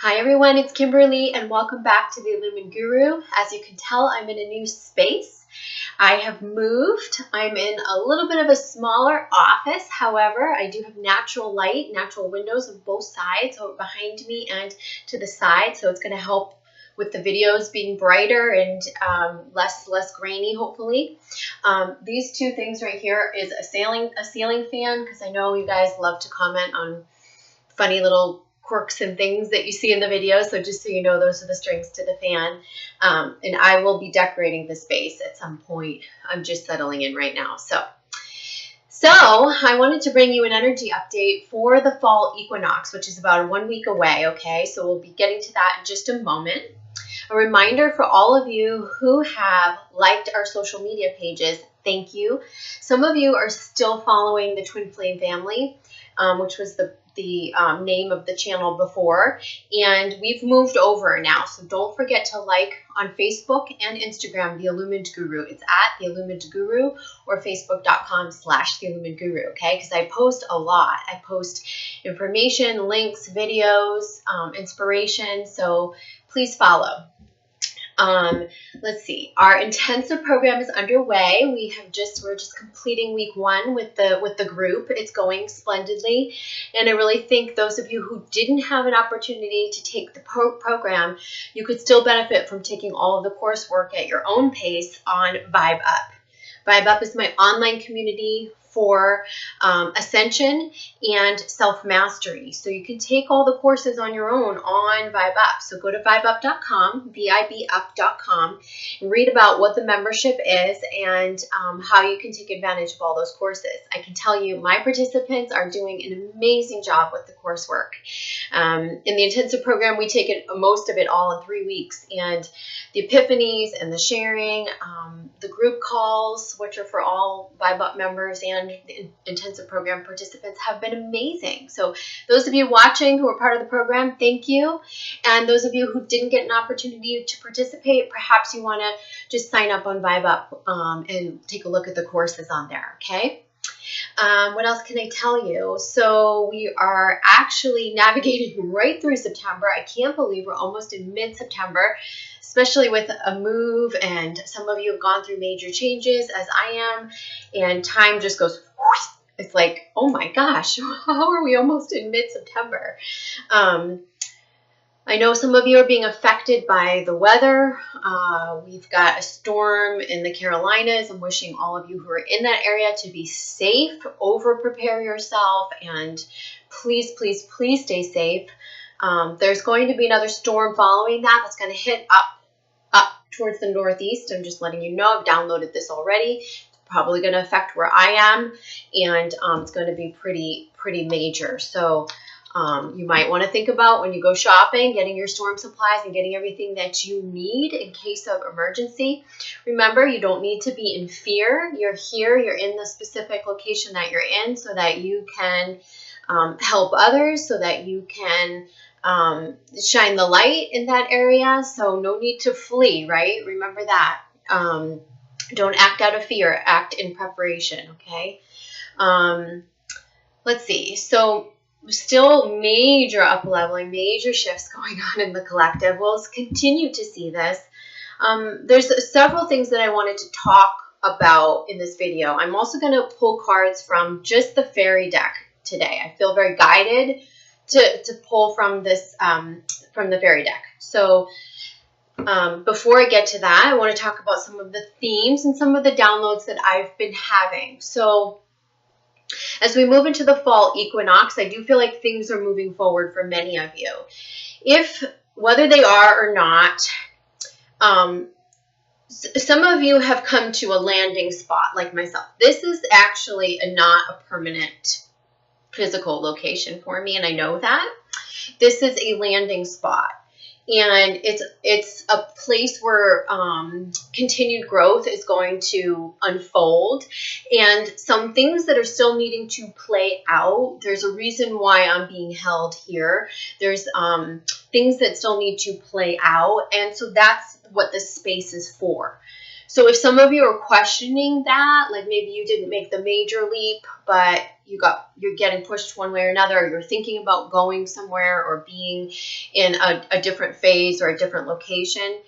Hi everyone, it's Kimberly and welcome back to the Illumin Guru. As you can tell, I'm in a new space. I have moved. I'm in a little bit of a smaller office. However, I do have natural light, natural windows on both sides, so behind me and to the side. So it's going to help with the videos being brighter and less grainy, hopefully. These two things right here is a ceiling fan, because I know you guys love to comment on funny little quirks and things that you see in the video. So just so you know, those are the strings to the fan. And I will be decorating the space at some point. I'm just settling in right now. So I wanted to bring you an energy update for the fall equinox, which is about 1 week away. Okay, so we'll be getting to that in just a moment. A reminder for all of you who have liked our social media pages, thank you. Some of you are still following the Twin Flame family, which was the name of the channel before, and we've moved over now, so don't forget to like on Facebook and Instagram the Illumined Guru. It's at the Illumined Guru or facebook.com/the Illumined Guru, okay? Because I post a lot. I post information, links, videos, inspiration, so please follow. Let's see. Our intensive program is underway. We're just completing week 1 with the group. It's going splendidly, and I really think those of you who didn't have an opportunity to take the program, you could still benefit from taking all of the coursework at your own pace on Vibe Up. Vibe Up is my online community for ascension and self-mastery. So you can take all the courses on your own on Vibe Up. So go to vibeup.com, vibup.com, and read about what the membership is and how you can take advantage of all those courses. I can tell you my participants are doing an amazing job with the coursework. In the intensive program, we take most of it all in 3 weeks, and the epiphanies and the sharing, the group calls, which are for all Vibe Up members and the intensive program participants, have been amazing. So those of you watching who are part of the program, thank you. And those of you who didn't get an opportunity to participate, perhaps you want to just sign up on Vibe Up and take a look at the courses on there, okay? What else can I tell you? So we are actually navigating right through September. I can't believe we're almost in mid-September, especially with a move, and some of you have gone through major changes as I am, and time just goes whoosh. It's like, oh my gosh, how are we almost in mid-September? I know some of you are being affected by the weather. We've got a storm in the Carolinas. I'm wishing all of you who are in that area to be safe, over-prepare yourself, and please, please, please stay safe. There's going to be another storm following that that's going to hit up towards the northeast. I'm just letting you know. I've downloaded this already. It's probably going to affect where I am, and it's going to be pretty major. So you might want to think about, when you go shopping, getting your storm supplies and getting everything that you need in case of emergency. Remember, you don't need to be in fear. You're here. You're in the specific location that you're in so that you can help others, so that you can shine the light in that area. So no need to flee, right? Remember that. Don't act out of fear. Act in preparation, okay? Let's see. So still major up-leveling, major shifts going on in the collective. We'll continue to see this. There's several things that I wanted to talk about in this video. I'm also going to pull cards from just the fairy deck today. I feel very guided to pull from this from the fairy deck. So before I get to that, I want to talk about some of the themes and some of the downloads that I've been having. So as we move into the fall equinox, I do feel like things are moving forward for many of you. Whether they are or not, some of you have come to a landing spot like myself. This is actually not a permanent physical location for me, and I know that. This is a landing spot, and it's a place where continued growth is going to unfold, and some things that are still needing to play out. There's a reason why I'm being held here. There's things that still need to play out, and so that's what this space is for. So if some of you are questioning that, like maybe you didn't make the major leap, but you're getting pushed one way or another, or you're thinking about going somewhere or being in a different phase or a different location,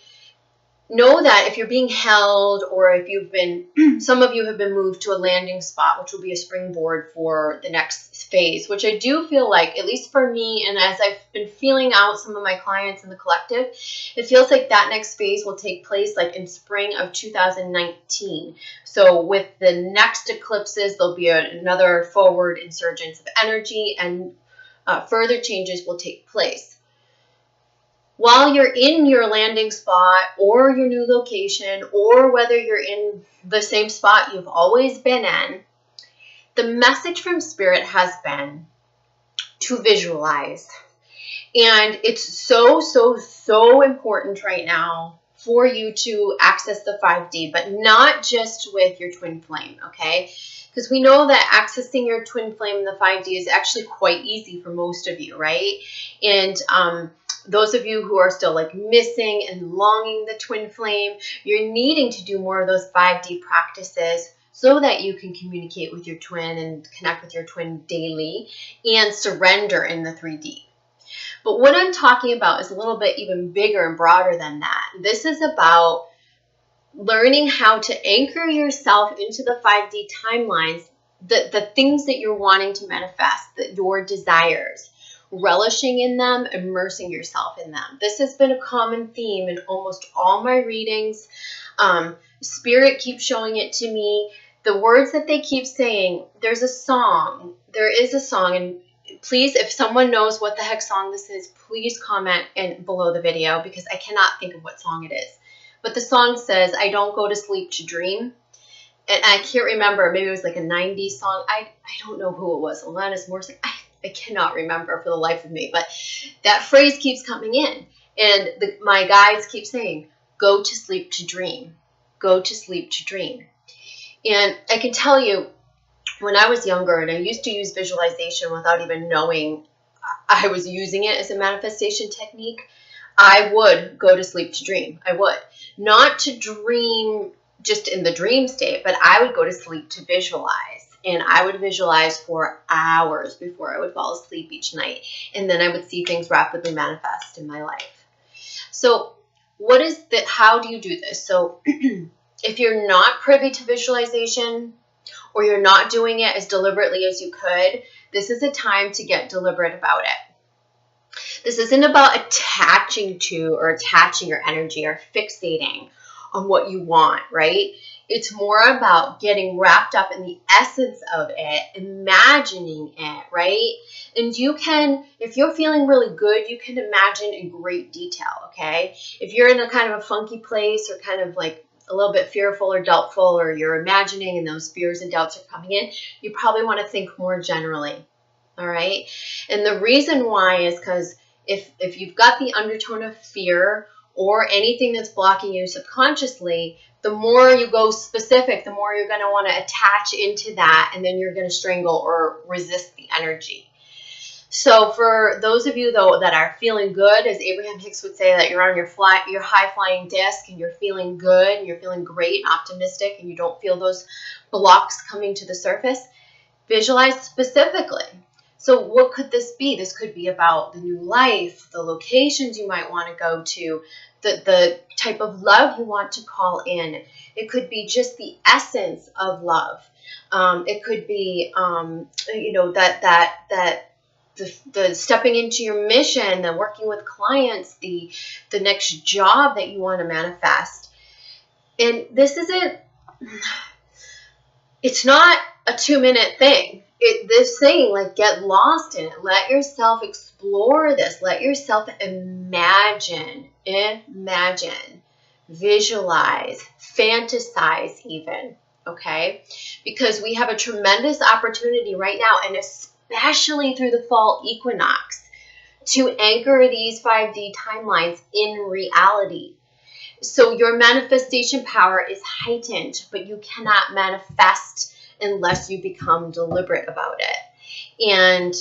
know that if you're being held, or if you've been, some of you have been moved to a landing spot, which will be a springboard for the next phase, which I do feel like, at least for me, and as I've been feeling out some of my clients in the collective, it feels like that next phase will take place like in spring of 2019. So with the next eclipses, there'll be another forward insurgence of energy, and further changes will take place. While you're in your landing spot or your new location, or whether you're in the same spot you've always been in, the message from Spirit has been to visualize. And it's so, so, so important right now for you to access the 5D, but not just with your twin flame, okay? Because we know that accessing your twin flame in the 5D is actually quite easy for most of you, right? And those of you who are still like missing and longing the twin flame, you're needing to do more of those 5D practices so that you can communicate with your twin and connect with your twin daily and surrender in the 3D. But what I'm talking about is a little bit even bigger and broader than that. This is about learning how to anchor yourself into the 5D timelines, the things that you're wanting to manifest, your desires, relishing in them, immersing yourself in them. This has been a common theme in almost all my readings. Spirit keeps showing it to me. The words that they keep saying, there is a song, and please, if someone knows what the heck song this is, please comment below the video, because I cannot think of what song it is. But the song says, I don't go to sleep to dream. And I can't remember, maybe it was like a 90s song. I don't know who it was. Alanis Morissette. I cannot remember for the life of me. But that phrase keeps coming in. And my guides keep saying, go to sleep to dream. Go to sleep to dream. And I can tell you, when I was younger, and I used to use visualization without even knowing I was using it as a manifestation technique, I would go to sleep to dream. I would. Not to dream just in the dream state, but I would go to sleep to visualize. And I would visualize for hours before I would fall asleep each night. And then I would see things rapidly manifest in my life. So how do you do this? So if you're not privy to visualization, or you're not doing it as deliberately as you could, this is a time to get deliberate about it. This isn't about attaching to or attaching your energy or fixating on what you want, right? It's more about getting wrapped up in the essence of it, imagining it, right? And you can, if you're feeling really good, you can imagine in great detail, okay? If you're in a kind of a funky place, or kind of like a little bit fearful or doubtful, or you're imagining and those fears and doubts are coming in, you probably want to think more generally, all right? And the reason why is because if you've got the undertone of fear or anything that's blocking you subconsciously, the more you go specific, the more you're going to want to attach into that, and then you're going to strangle or resist the energy. So for those of you, though, that are feeling good, as Abraham Hicks would say, that you're on your high-flying disc and you're feeling good and you're feeling great and optimistic, and you don't feel those blocks coming to the surface, visualize specifically. So what could this be? This could be about the new life, the locations you might want to go to, the type of love you want to call in. It could be just the essence of love. It could be, the stepping into your mission, the working with clients, the next job that you want to manifest. And it's not a 2-minute thing. This thing, like, get lost in it. Let yourself explore this. Let yourself imagine, visualize, fantasize even, okay? Because we have a tremendous opportunity right now, and especially through the fall equinox, to anchor these 5D timelines in reality. So your manifestation power is heightened, but you cannot manifest unless you become deliberate about it. And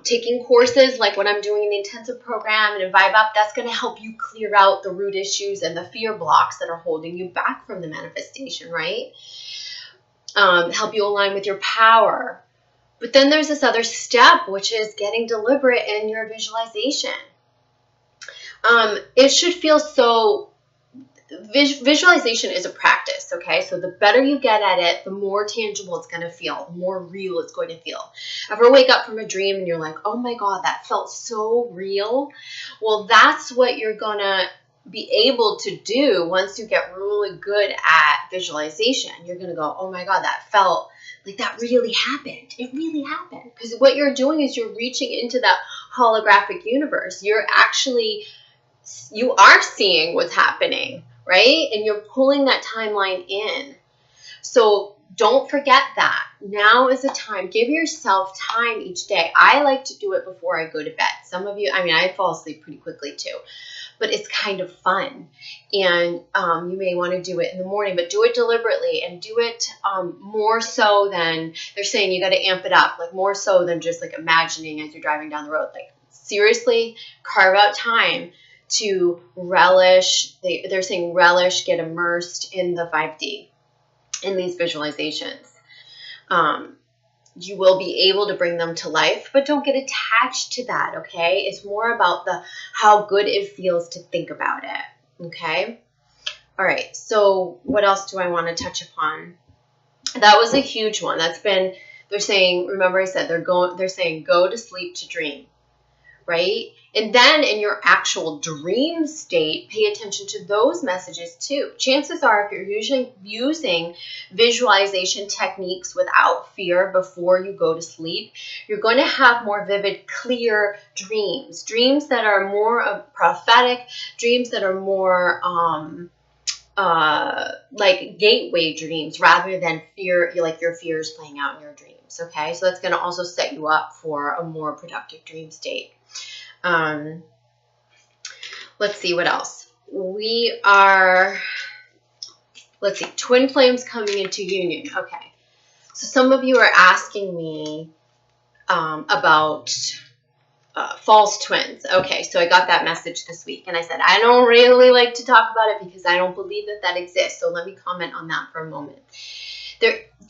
Taking courses like what I'm doing in the intensive program and in Vibe Up, that's going to help you clear out the root issues and the fear blocks that are holding you back from the manifestation, right? Help you align with your power. But then there's this other step, which is getting deliberate in your visualization. It should feel so... Visualization is a practice, okay? So the better you get at it, the more tangible it's going to feel, the more real it's going to feel. Ever wake up from a dream and you're like, oh my God, that felt so real? Well, that's what you're going to be able to do once you get really good at visualization. You're going to go, oh my God, that felt like that really happened. It really happened. Because what you're doing is you're reaching into that holographic universe. You are seeing what's happening, right? And you're pulling that timeline in. So don't forget that. Now is the time. Give yourself time each day. I like to do it before I go to bed. Some of you, I fall asleep pretty quickly too, but it's kind of fun. And you may want to do it in the morning, but do it deliberately and do it more so than, they're saying you got to amp it up, like more so than just like imagining as you're driving down the road. Like seriously, carve out time to relish. They're saying relish, get immersed in the 5D, in these visualizations. You will be able to bring them to life, but don't get attached to that, okay? It's more about how good it feels to think about it, okay? All right, so what else do I want to touch upon? That was a huge one. They're saying, remember I said they're saying go to sleep to dream, right? And then in your actual dream state, pay attention to those messages too. Chances are, if you're using visualization techniques without fear before you go to sleep, you're going to have more vivid, clear dreams. Dreams that are more prophetic, dreams that are more like gateway dreams rather than fear, like your fears playing out in your dreams. Okay, so that's going to also set you up for a more productive dream state. Let's see what else. Let's see, twin flames coming into union. Okay. So some of you are asking me about false twins. Okay, so I got that message this week and I said, I don't really like to talk about it because I don't believe that exists. So let me comment on that for a moment.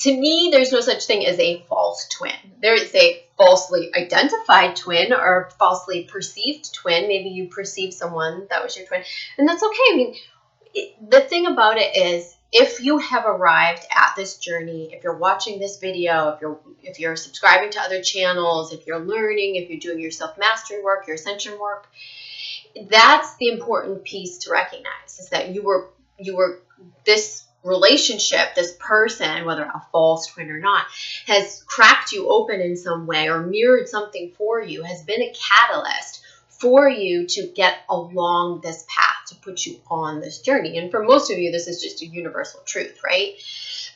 To me, there's no such thing as a false twin. There is a falsely identified twin or falsely perceived twin. Maybe you perceive someone that was your twin, and that's okay. The thing about it is, if you have arrived at this journey, if you're watching this video, if you're subscribing to other channels, if you're learning, if you're doing your self-mastery work, your ascension work, that's the important piece to recognize, is that you were this relationship, this person, whether a false twin or not, has cracked you open in some way or mirrored something for you, has been a catalyst for you to get along this path, to put you on this journey. And for most of you, this is just a universal truth, right?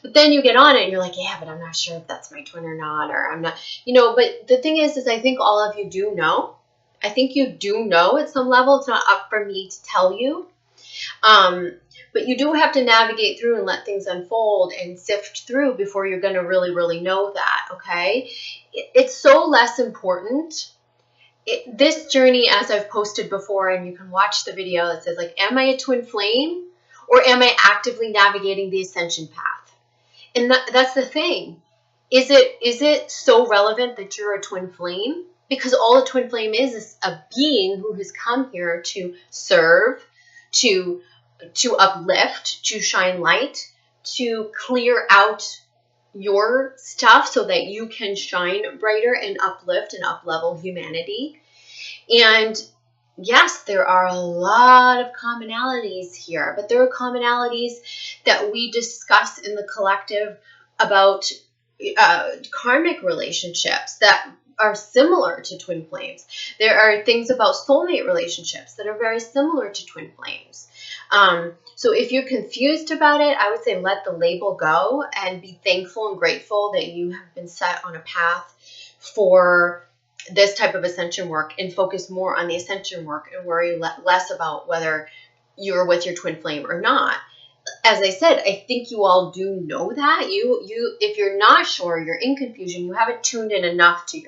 But then you get on it and you're like, yeah, but I'm not sure if that's my twin or not, or I'm not, but the thing is I think all of you do know. I think you do know at some level. It's not up for me to tell you. But you do have to navigate through and let things unfold and sift through before you're going to really, really know that, okay? It's so less important. This journey, as I've posted before, and you can watch the video that says, like, am I a twin flame or am I actively navigating the ascension path? And that's the thing. Is it so relevant that you're a twin flame? Because all a twin flame is a being who has come here to serve, to uplift, to shine light, to clear out your stuff so that you can shine brighter and uplift and up-level humanity. And yes, there are a lot of commonalities here, but there are commonalities that we discuss in the collective about karmic relationships that are similar to twin flames. There are things about soulmate relationships that are very similar to twin flames. So if you're confused about it, I would say let the label go and be thankful and grateful that you have been set on a path for this type of ascension work, and focus more on the ascension work and worry less about whether you're with your twin flame or not. As I said, I think you all do know that. You if you're not sure, you're in confusion, you haven't tuned in enough to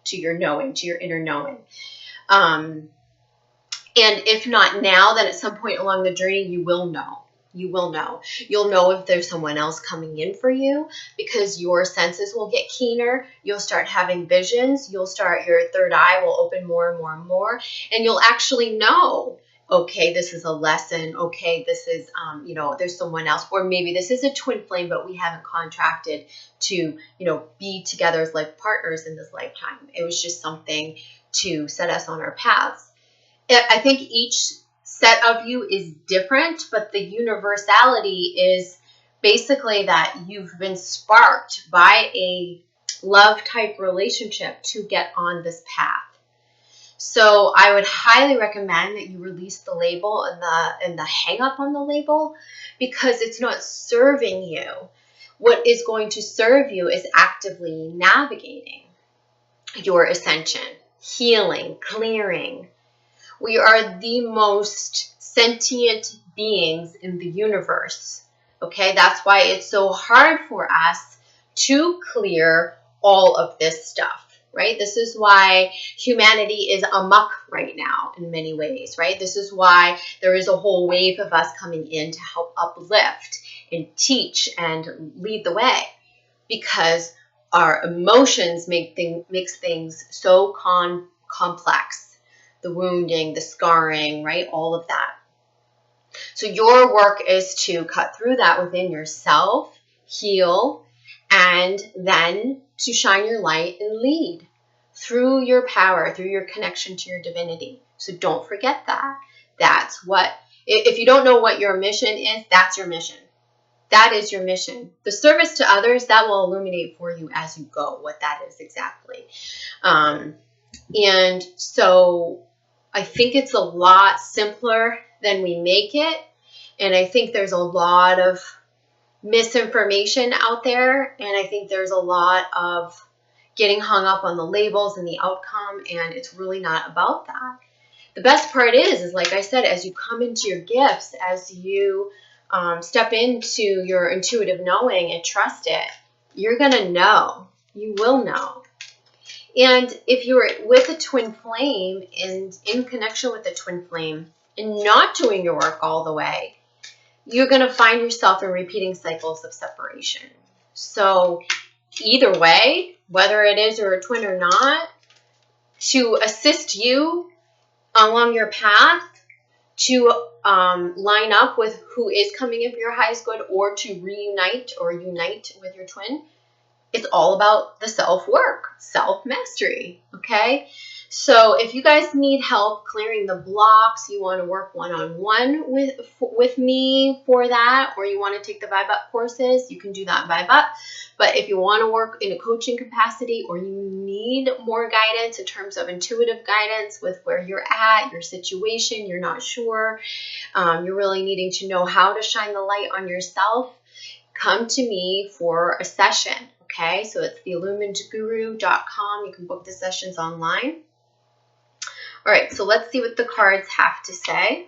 to your knowing, to your inner knowing. And if not now, then at some point along the journey, you will know. You will know. You'll know if there's someone else coming in for you, because your senses will get keener. You'll start having visions. Your third eye will open more and more and more. And you'll actually know, okay, this is a lesson. Okay, this is, there's someone else. Or maybe this is a twin flame, but we haven't contracted to, be together as life partners in this lifetime. It was just something to set us on our paths. I think each set of you is different, but the universality is basically that you've been sparked by a love type relationship to get on this path. So I would highly recommend that you release the label and the hang up on the label, because it's not serving you. What is going to serve you is actively navigating your ascension, healing, clearing. We are the most sentient beings in the universe, okay? That's why it's so hard for us to clear all of this stuff, right? This is why humanity is amok right now in many ways, right? This is why there is a whole wave of us coming in to help uplift and teach and lead the way, because our emotions makes things so complex. The wounding, the scarring, right? All of that. So your work is to cut through that within yourself, heal, and then to shine your light and lead through your power, through your connection to your divinity. So don't forget that. That's what, if you don't know what your mission is, that's your mission. That is your mission. The service to others, that will illuminate for you as you go what that is exactly. And so I think it's a lot simpler than we make it. And I think there's a lot of misinformation out there. And I think there's a lot of getting hung up on the labels and the outcome. And it's really not about that. The best part is like I said, as you come into your gifts, as you step into your intuitive knowing and trust it, you're going to know. You will know. And if you're with a twin flame and in connection with a twin flame and not doing your work all the way, you're going to find yourself in repeating cycles of separation. So either way, whether it is you're a twin or not, to assist you along your path, to line up with who is coming in for your highest good, or to reunite or unite with your twin, it's all about the self-work, self-mastery, okay? So if you guys need help clearing the blocks, you want to work one-on-one with me for that, or you want to take the Vibe Up courses, you can do that Vibe Up. But if you want to work in a coaching capacity, or you need more guidance in terms of intuitive guidance with where you're at, your situation, you're not sure, you're really needing to know how to shine the light on yourself, come to me for a session. Okay, so it's theilluminedguru.com. You can book the sessions online. All right, so let's see what the cards have to say.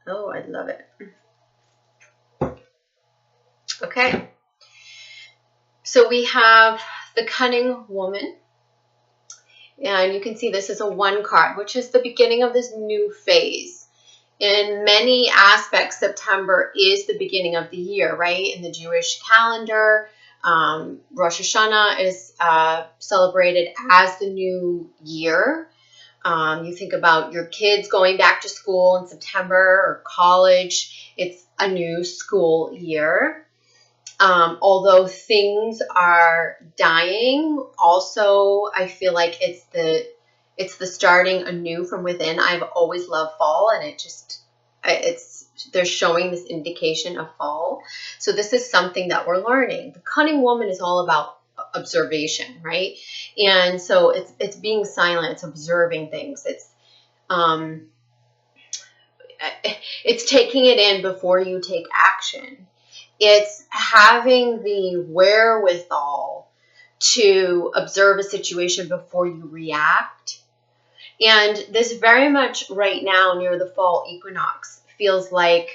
Oh, I love it. Okay, so we have the Cunning Woman. And you can see this is a 1 card, which is the beginning of this new phase. In many aspects, September is the beginning of the year, right? In the Jewish calendar, Rosh Hashanah is celebrated as the new year. You think about your kids going back to school in September or college. It's a new school year. Although things are dying, also I feel like it's the starting anew from within. I've always loved fall, and they're showing this indication of fall. So this is something that we're learning. The Cunning Woman is all about observation, right? And so it's being silent, it's observing things. It's taking it in before you take action. It's having the wherewithal to observe a situation before you react. And this very much right now near the fall equinox feels like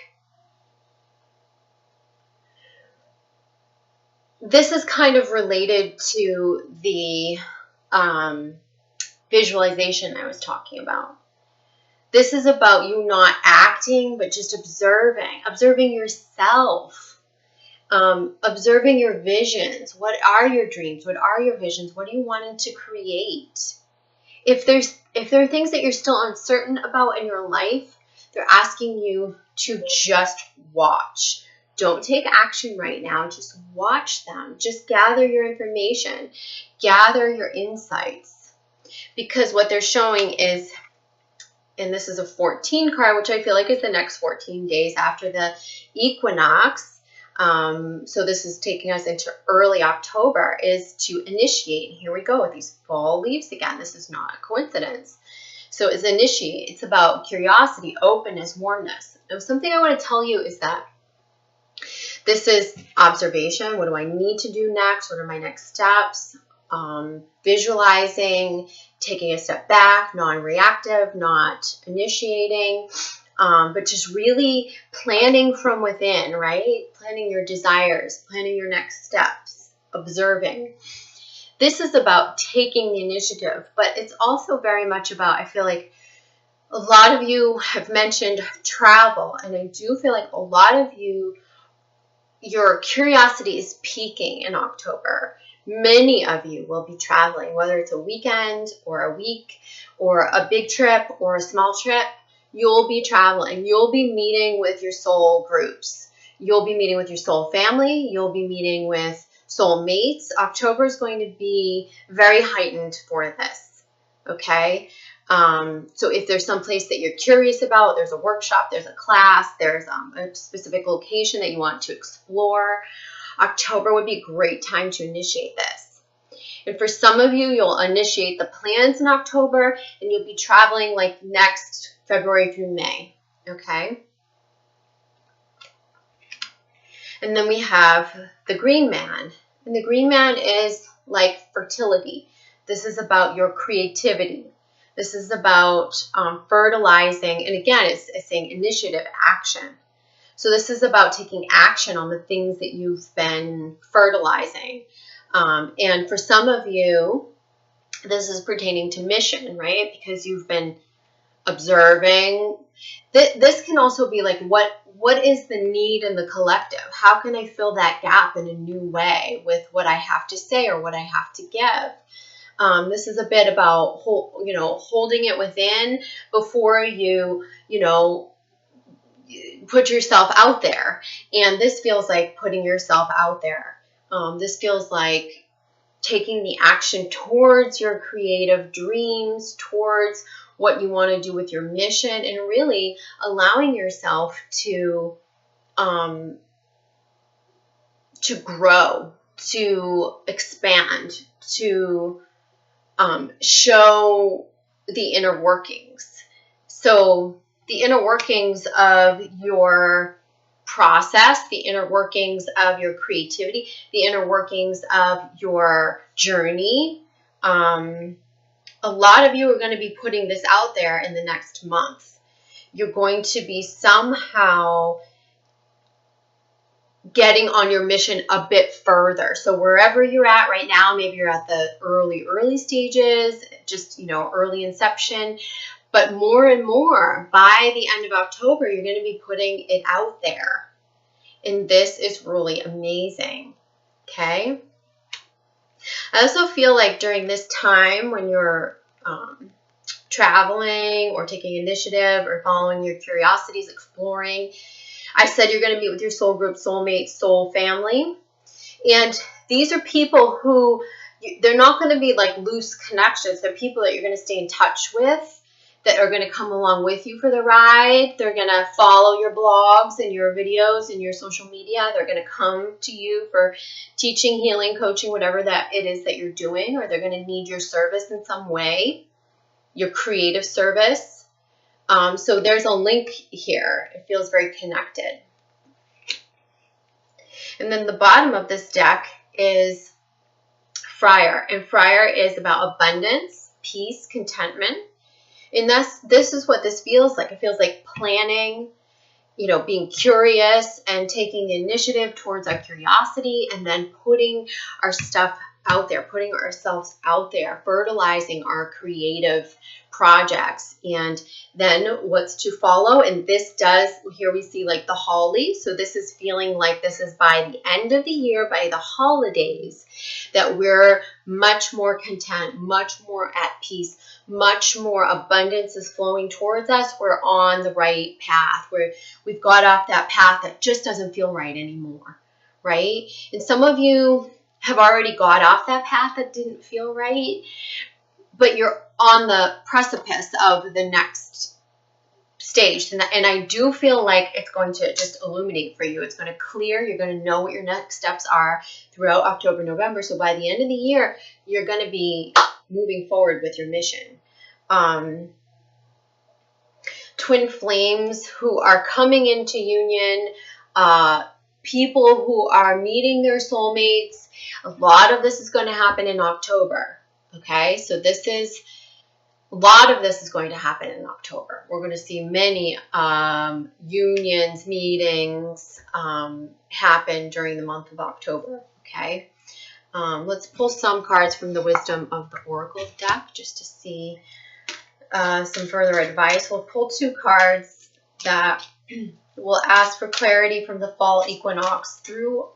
This is kind of related to the visualization I was talking about. This is about you not acting, but just observing yourself, observing your visions. What are your dreams? What are your visions? What are you wanting to create? If there are things that you're still uncertain about in your life, they're asking you to just watch. Don't take action right now. Just watch them. Just gather your information. Gather your insights. Because what they're showing is, and this is a 14 card, which I feel like is the next 14 days after the equinox. So this is taking us into early October, is to initiate. Here we go with these fall leaves again. This is not a coincidence. So it's initiate. It's about curiosity, openness, warmness. Now, something I want to tell you is that this is observation. What do I need to do next? What are my next steps? Visualizing, taking a step back, non-reactive, not initiating, but just really planning from within, right? Planning your desires, planning your next steps, observing. This is about taking the initiative, but it's also very much about, I feel like a lot of you have mentioned travel, and I do feel like a lot of you, your curiosity is peaking in October. Many of you will be traveling, whether it's a weekend or a week or a big trip or a small trip. You'll be traveling. You'll be meeting with your soul groups. You'll be meeting with your soul family. You'll be meeting with soul mates. October is going to be very heightened for this, okay? So if there's some place that you're curious about, there's a workshop, there's a class, there's a specific location that you want to explore, October would be a great time to initiate this. And for some of you, you'll initiate the plans in October, and you'll be traveling like next February through May, okay? And then we have the Green Man. And the Green Man is like fertility. This is about your creativity. This is about fertilizing. And again, it's saying initiative, action. So this is about taking action on the things that you've been fertilizing. And for some of you, this is pertaining to mission, right? Because you've been observing. This can also be like, what is the need in the collective? How can I fill that gap in a new way with what I have to say or what I have to give? This is a bit about, holding it within before you put yourself out there. And this feels like putting yourself out there. This feels like taking the action towards your creative dreams, towards what you want to do with your mission, and really allowing yourself to grow, to expand, to show the inner workings. So the inner workings of your process, the inner workings of your creativity, the inner workings of your journey. A lot of you are going to be putting this out there in the next month. You're going to be somehow getting on your mission a bit further. So wherever you're at right now, maybe you're at the early stages, just, early inception. But more and more, by the end of October, you're going to be putting it out there. And this is really amazing, okay? I also feel like during this time when you're traveling or taking initiative or following your curiosities, exploring, I said you're going to meet with your soul group, soulmate, soul family. And these are people who, they're not going to be like loose connections. They're people that you're going to stay in touch with, that are going to come along with you for the ride. They're going to follow your blogs and your videos and your social media. They're going to come to you for teaching, healing, coaching, whatever that it is that you're doing, or they're going to need your service in some way, your creative service. So there's a link here. It feels very connected. And then the bottom of this deck is Friar. And Friar is about abundance, peace, contentment. And this is what this feels like. It feels like planning. being curious and taking the initiative towards our curiosity, and then putting our stuff out there, putting ourselves out there, fertilizing our creative projects. And then what's to follow, and this does, here we see like the holly, so this is feeling like this is by the end of the year, by the holidays, that we're much more content, much more at peace, much more abundance is flowing towards us. We're on the right path. We've got off that path that just doesn't feel right anymore, right? And some of you have already got off that path that didn't feel right, but you're on the precipice of the next stage. And I do feel like it's going to just illuminate for you. It's going to clear. You're going to know what your next steps are throughout October, November. So by the end of the year, you're going to be moving forward with your mission. Twin flames who are coming into union, people who are meeting their soulmates. A lot of this is going to happen in October. Okay, so a lot of this is going to happen in October. We're going to see many unions, meetings happen during the month of October. Okay, let's pull some cards from the Wisdom of the Oracle deck just to see some further advice. We'll pull 2 cards that will ask for clarity from the fall equinox through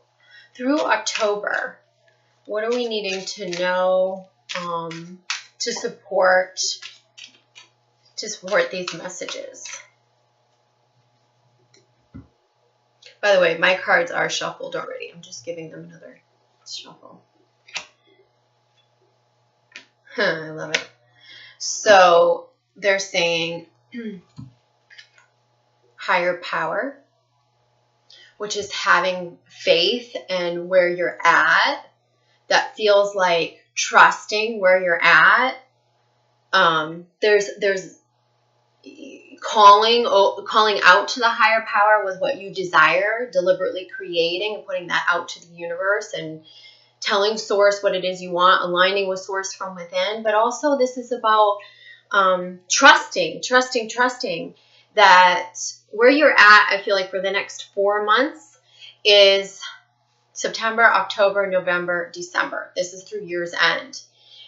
October. What are we needing to know to support these messages? By the way, my cards are shuffled already. I'm just giving them another shuffle. I love it. So they're saying higher power, which is having faith in where you're at. That feels like trusting where you're at. There's calling out to the higher power with what you desire, deliberately creating and putting that out to the universe, and telling source what it is you want, aligning with source from within. But also this is about trusting that where you're at, I feel like for the next 4 months is September, October, November, December. This is through year's end.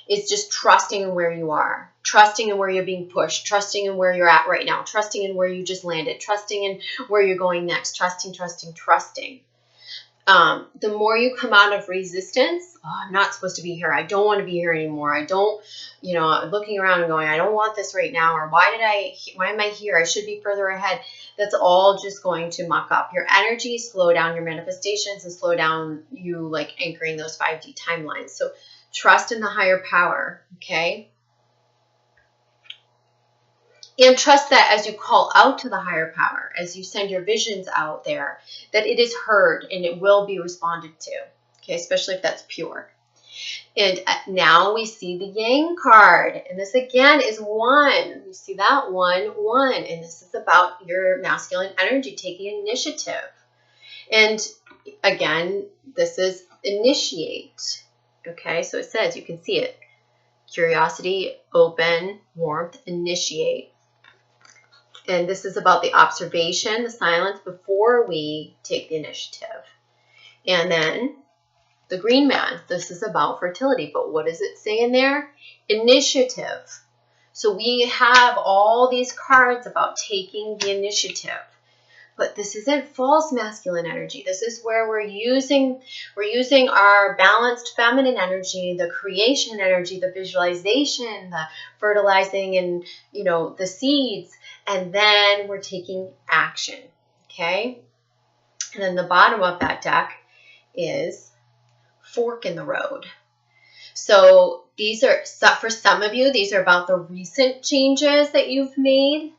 It's just trusting in where you are, trusting in where you're being pushed, trusting in where you're at right now, trusting in where you just landed, trusting in where you're going next, trusting. The more you come out of resistance, I'm not supposed to be here. I don't want to be here anymore. I don't, looking around and going, I don't want this right now. Or why am I here? I should be further ahead. That's all just going to muck up your energy, slow down your manifestations, and slow down you like anchoring those 5D timelines. So trust in the higher power, okay? And trust that as you call out to the higher power, as you send your visions out there, that it is heard and it will be responded to, okay? Especially if that's pure. And now we see the Yang card. And this again is 1. You see that? 1. And this is about your masculine energy, taking initiative. And again, this is initiate. Okay, so it says, you can see it. Curiosity, open, warmth, initiate. And this is about the observation, the silence before we take the initiative. And then the green man, this is about fertility. But what does it say in there? Initiative. So we have all these cards about taking the initiative. But this isn't false masculine energy. This is where we're using our balanced feminine energy, the creation energy, the visualization, the fertilizing, and the seeds, and then we're taking action. Okay? And then the bottom of that deck is fork in the road. So these are, for some of you, these are about the recent changes that you've made.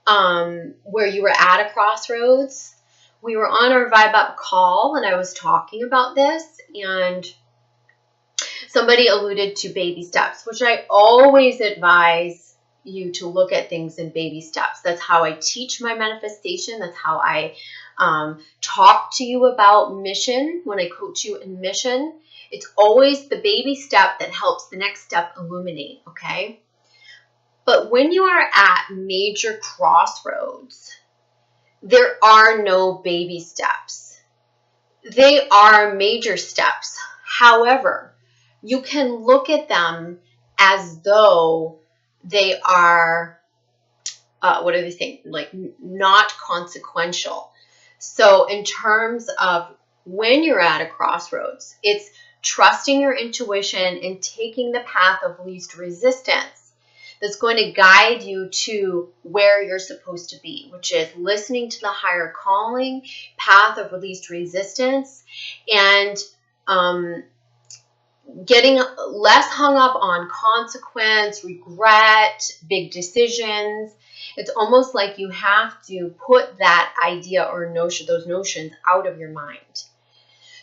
Where you were at a crossroads. We were on our Vibe Up call and I was talking about this, and somebody alluded to baby steps, which I always advise you to look at things in baby steps. That's how I teach my manifestation. That's how I talk to you about mission when I coach you in mission. It's always the baby step that helps the next step illuminate, okay? But when you are at major crossroads, There are no baby steps. They are major steps. However, you can look at them as though they are, what do they say, like not consequential. So in terms of when you're at a crossroads, it's trusting your intuition and taking the path of least resistance that's going to guide you to where you're supposed to be, which is listening to the higher calling, path of least resistance, and getting less hung up on consequence, regret, big decisions. It's almost like you have to put that idea or notion, those notions out of your mind.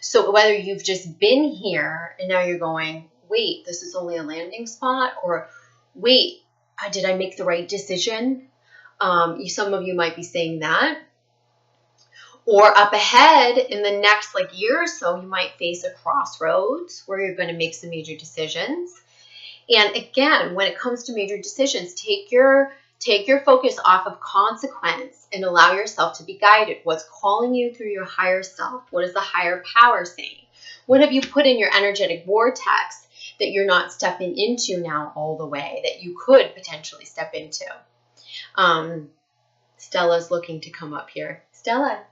So whether you've just been here and now you're going, wait, this is only a landing spot, or wait, did I make the right decision? Some of you might be saying that. Or up ahead in the next year or so, you might face a crossroads where you're going to make some major decisions. And again, when it comes to major decisions, take your focus off of consequence and allow yourself to be guided. What's calling you through your higher self? What is the higher power saying? What have you put in your energetic vortex that you're not stepping into now all the way, that you could potentially step into? Stella's looking to come up here. Stella,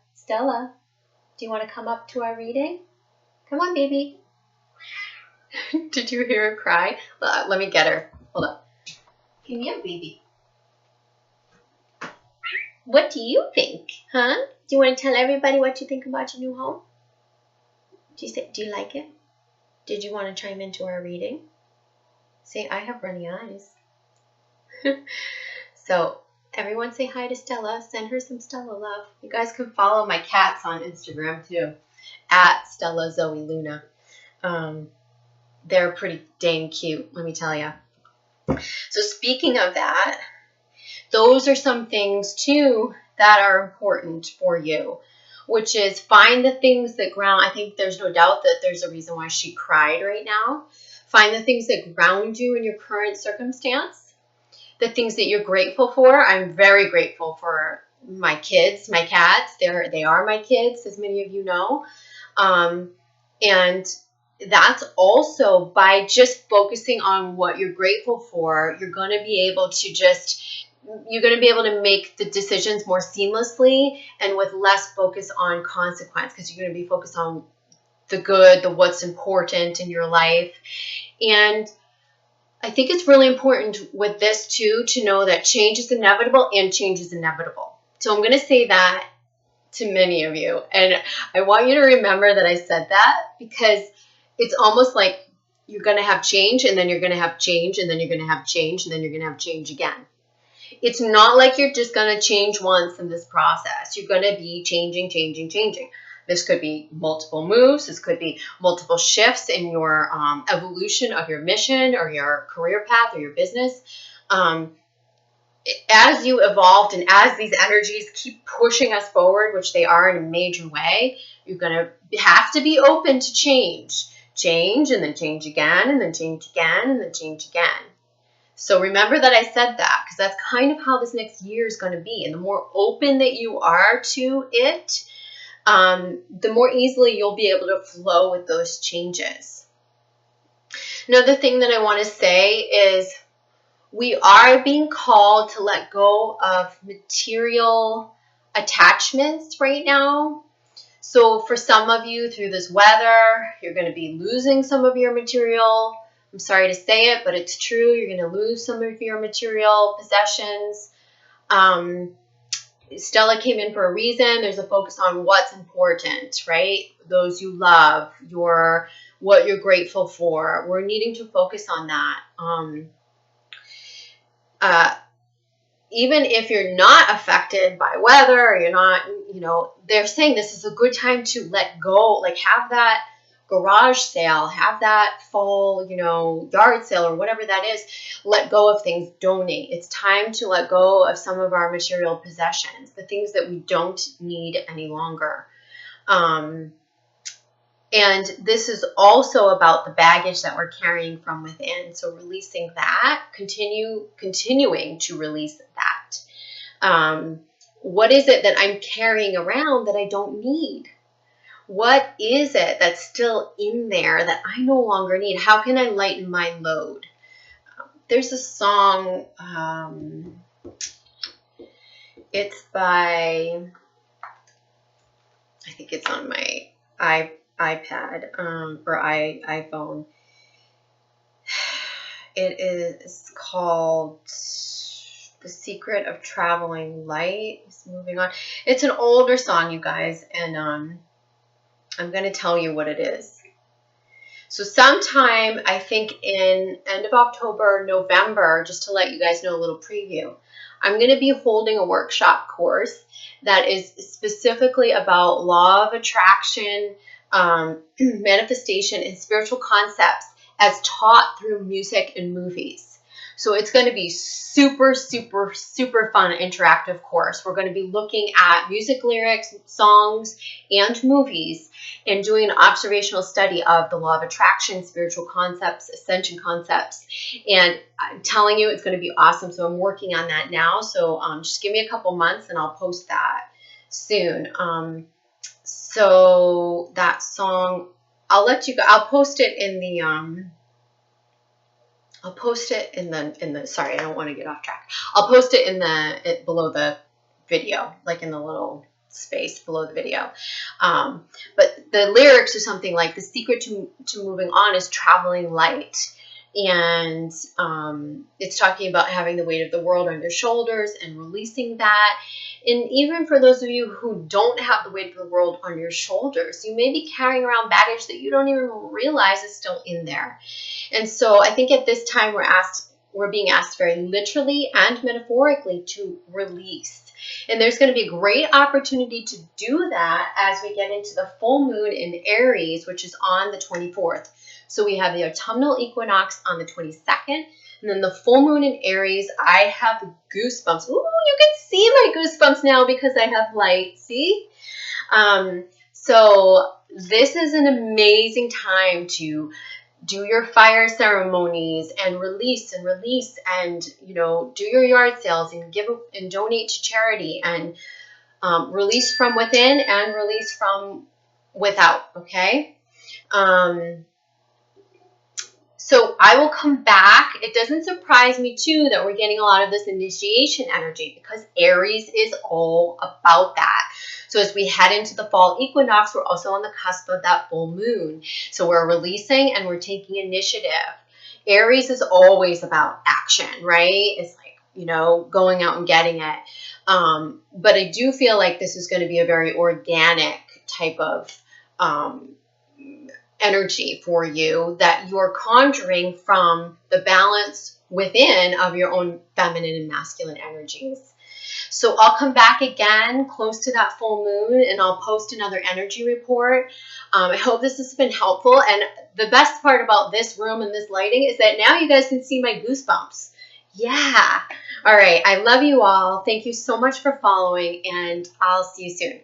do you want to come up to our reading? Come on, baby. Did you hear her cry? Let me get her. Hold up. Come here, baby. What do you think? Huh? Do you want to tell everybody what you think about your new home? Do you like it? Did you want to chime into our reading? Say, I have runny eyes. So, everyone say hi to Stella. Send her some Stella love. You guys can follow my cats on Instagram too, at Stella Zoe Luna. They're pretty dang cute, let me tell you. So speaking of that, those are some things too that are important for you, which is find the things that ground. I think there's no doubt that there's a reason why she cried right now. Find the things that ground you in your current circumstance, the things that you're grateful for. I'm very grateful for my kids, my cats. They are my kids, as many of you know. And that's also by just focusing on what you're grateful for, you're going to be able to make the decisions more seamlessly and with less focus on consequence, because you're going to be focused on the good, the what's important in your life. And I think it's really important with this too to know that change is inevitable and change is inevitable. So I'm going to say that to many of you. And I want you to remember that I said that, because it's almost like you're going to have change, and then you're going to have change, and then you're going to have change, and then you're going to have change again. It's not like you're just going to change once in this process. You're going to be changing. This could be multiple moves. This could be multiple shifts in your evolution of your mission or your career path or your business. As you evolved and as these energies keep pushing us forward, which they are in a major way, you're going to have to be open to change. Change, and then change again, and then change again, and then change again. So remember that I said that, because that's kind of how this next year is going to be. And the more open that you are to it, the more easily you'll be able to flow with those changes. Another thing that I want to say is we are being called to let go of material attachments right now. So for some of you, through this weather, you're going to be losing some of your material. I'm sorry to say it, but it's true. You're going to lose some of your material possessions. Stella came in for a reason. There's a focus on what's important, right? Those you love, what you're grateful for. We're needing to focus on that. Even if you're not affected by weather, or you're not, they're saying this is a good time to let go, have that garage sale, have that fall, yard sale or whatever that is. Let go of things, donate. It's time to let go of some of our material possessions, the things that we don't need any longer. And this is also about the baggage that we're carrying from within. So releasing that, continuing to release that. What is it that I'm carrying around that I don't need? What is it that's still in there that I no longer need? How can I lighten my load? There's a song, it's by, I think it's on my iPad or iPhone. It is called The Secret of Traveling Light. It's moving on. It's an older song, you guys, and I'm going to tell you what it is. So sometime, I think in end of October, November, just to let you guys know a little preview, I'm going to be holding a workshop course that is specifically about law of attraction, manifestation, and spiritual concepts as taught through music and movies. So it's going to be super, super, super fun interactive course. We're going to be looking at music, lyrics, songs, and movies and doing an observational study of the law of attraction, spiritual concepts, ascension concepts. And I'm telling you, it's going to be awesome. So I'm working on that now. So just give me a couple months and I'll post that soon. So that song, I'll let you go. I'll post it in the, sorry, I don't want to get off track. I'll post it in below the video, like in the little space below the video. But the lyrics are something like, the secret to moving on is traveling light. And it's talking about having the weight of the world on your shoulders and releasing that. And even for those of you who don't have the weight of the world on your shoulders, you may be carrying around baggage that you don't even realize is still in there. And so I think at this time we're being asked very literally and metaphorically to release. And there's going to be a great opportunity to do that as we get into the full moon in Aries, which is on the 24th. So we have the autumnal equinox on the 22nd. And then the full moon in Aries, I have goosebumps. Ooh, you can see my goosebumps now because I have light. See? So this is an amazing time to do your fire ceremonies and release and, you know, do your yard sales and give and donate to charity and release from within and release from without. Okay. So I will come back. It doesn't surprise me, too, that we're getting a lot of this initiation energy because Aries is all about that. So as we head into the fall equinox, we're also on the cusp of that full moon. So we're releasing and we're taking initiative. Aries is always about action, right? It's like, you know, going out and getting it. But I do feel like this is going to be a very organic type of energy for you that you're conjuring from the balance within of your own feminine and masculine energies. So I'll come back again close to that full moon and I'll post another energy report. I hope this has been helpful. And the best part about this room and this lighting is that now you guys can see my goosebumps. Yeah. All right. I love you all. Thank you so much for following and I'll see you soon.